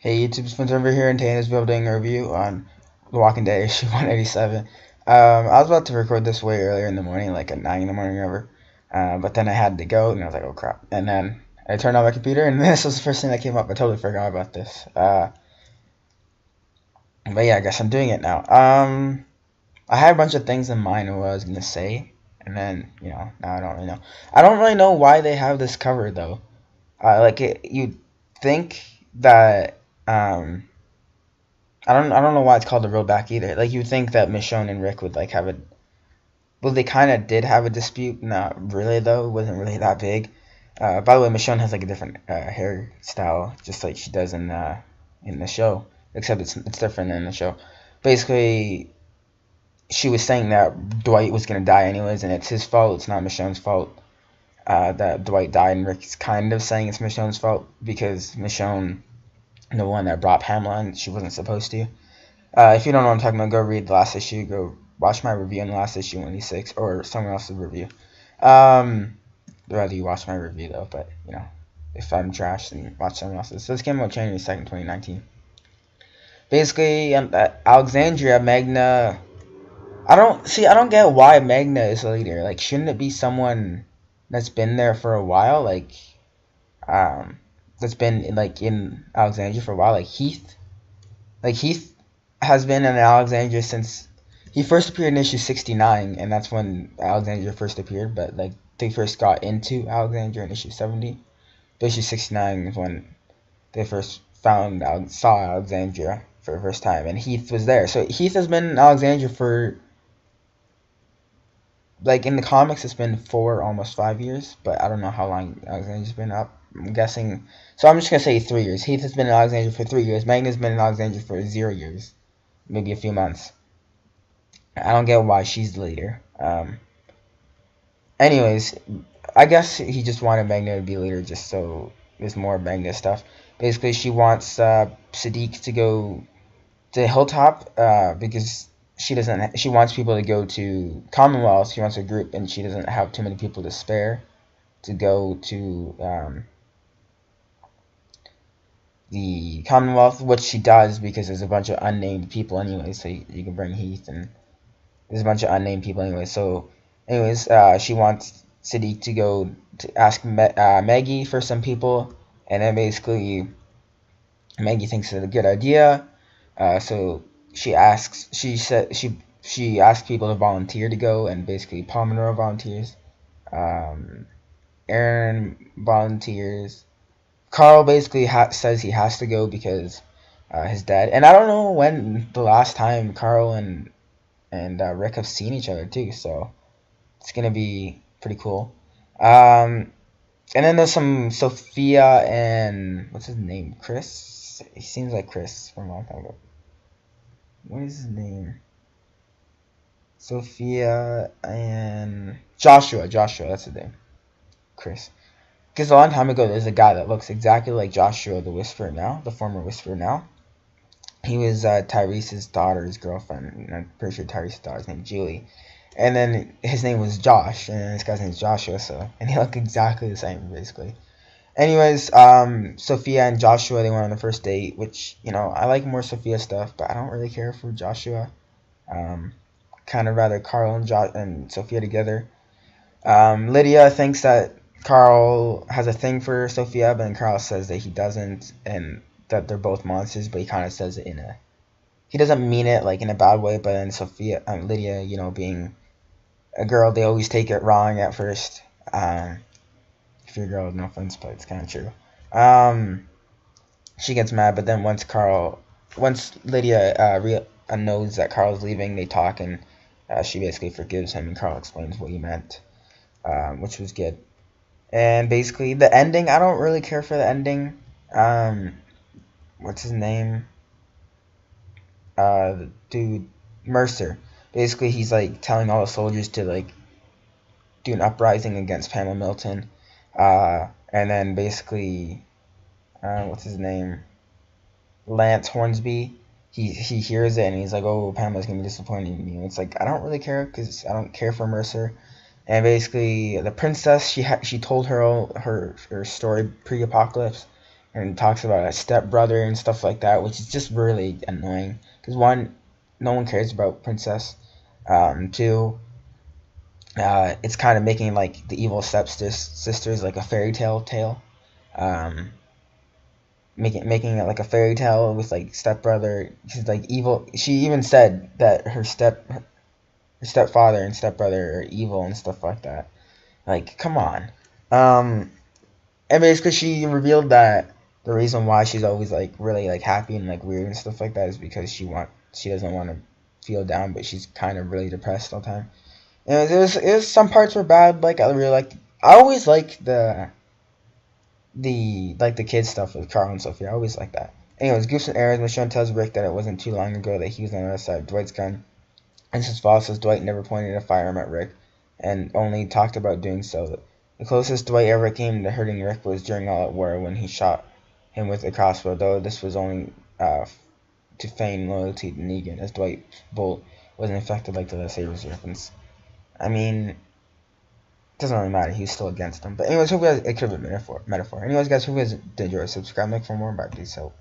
Hey YouTube, Spencer over here, and today in this video I'm doing a review on The Walking Dead issue 187. I was about to record this way earlier in the morning, like at 9 in the morning or whatever, but then I had to go, and I was like, oh crap. And then I turned on my computer, and this was the first thing that came up. I totally forgot about this. But yeah, I guess I'm doing it now. I had a bunch of things in mind of what I was going to say, and then, now I don't really know. I don't really know why they have this cover, though. You'd think that, I don't know why it's called the real back either. Like you think that Michonne and Rick would like have a well, they kind of did have a dispute. Not really though. It wasn't really that big. By the way, Michonne has like a different hairstyle, just like she does in the show, except it's different in the show. Basically, she was saying that Dwight was gonna die anyways, and it's his fault. It's not Michonne's fault that Dwight died, and Rick's kind of saying it's Michonne's fault because Michonne, the one that brought Pamela, and she wasn't supposed to. If you don't know what I'm talking about, go read the last issue. Go watch my review on the last issue, 186, or someone else's review. I'd rather you watch my review, though, but, if I'm trash, then watch someone else's. So this came out January 2nd, 2019. Basically, Alexandria, Magna... I don't get why Magna is the leader. Like, shouldn't it be someone that's been there for a while? Like, that's been, like, in Alexandria for a while? Like, Heath? Like, Heath has been in Alexandria since he first appeared in issue 69, and that's when Alexandria first appeared, but like they first got into Alexandria in issue 70. But issue 69 is when they first saw Alexandria for the first time, and Heath was there. So Heath has been in Alexandria for, like, in the comics it's been almost 5 years, but I don't know how long Alexandria's been up. I'm guessing, so I'm just gonna say 3 years. Heath has been in Alexandria for 3 years. Magna's been in Alexandria for 0 years, maybe a few months. I don't get why she's the leader. Anyways, I guess he just wanted Magna to be leader just so there's more Magna stuff. Basically, she wants Sadiq to go to Hilltop because she wants people to go to Commonwealth. She wants a group, and she doesn't have too many people to spare to go to the Commonwealth, which she does because there's a bunch of unnamed people anyway, so you can bring Heath, and there's a bunch of unnamed people anyway. So, anyways, she wants Sadiq to go to ask Maggie for some people, and then basically Maggie thinks it's a good idea. So she asks people to volunteer to go, and basically Paul Monroe volunteers, Aaron volunteers. Carl basically says he has to go because his dad. And I don't know when the last time Carl and Rick have seen each other too, so it's gonna be pretty cool. And then there's some Sophia and what's his name? Chris. He seems like Chris from a long time ago. What is his name? Sophia and Joshua. Joshua, that's his name. Chris. Because a long time ago, there's a guy that looks exactly like Joshua, the Whisperer now, the former Whisperer now. He was Tyrese's daughter's girlfriend, and I'm pretty sure Tyrese's daughter's named Julie. And then his name was Josh, and this guy's name is Joshua, and they look exactly the same, basically. Anyways, Sophia and Joshua, they went on the first date, which, I like more Sophia stuff, but I don't really care for Joshua. Kind of rather Carl and Sophia together. Lydia thinks that Carl has a thing for Sophia, but then Carl says that he doesn't, and that they're both monsters, but he kind of says it he doesn't mean it like in a bad way, but then Lydia, being a girl, they always take it wrong at first. If you're a girl, no offense, but it's kind of true. She gets mad, but then once Lydia knows that Carl's leaving, they talk, and she basically forgives him, and Carl explains what he meant, which was good. And basically, the ending, I don't really care for the ending. What's his name? Dude, Mercer. Basically, he's like telling all the soldiers to like do an uprising against Pamela Milton. And then basically, what's his name? Lance Hornsby. He hears it and he's like, "Oh, Pamela's gonna be disappointed in me." And it's like, I don't really care because I don't care for Mercer. And basically, the princess, she told her story pre-apocalypse, and talks about a stepbrother and stuff like that, which is just really annoying. Because one, no one cares about Princess. Two, it's kind of making like the evil stepsisters like a fairy tale. Um, making it like a fairy tale with like stepbrother. She's like evil. She even said that her stepfather and stepbrother are evil and stuff like that. Like, come on. And basically she revealed that the reason why she's always like really like happy and like weird and stuff like that is because she doesn't want to feel down, but she's kind of really depressed all the time. And it was some parts were bad. Like I always like the kids stuff with Carl and Sophie. I always like that. Anyways, Goofs and Errands. Michonne tells Rick that it wasn't too long ago that he was on the other side of Dwight's gun. And since Voss says Dwight never pointed a firearm at Rick, and only talked about doing so. The closest Dwight ever came to hurting Rick was during All Out War when he shot him with a crossbow, though this was only to feign loyalty to Negan, as Dwight's bolt wasn't infected like the lightsabers weapons. I mean, it doesn't really matter, he was still against them. But anyways, hope you guys, it could be a metaphor. Anyways, guys, hope you guys did enjoy. Subscribe, like for more about these, so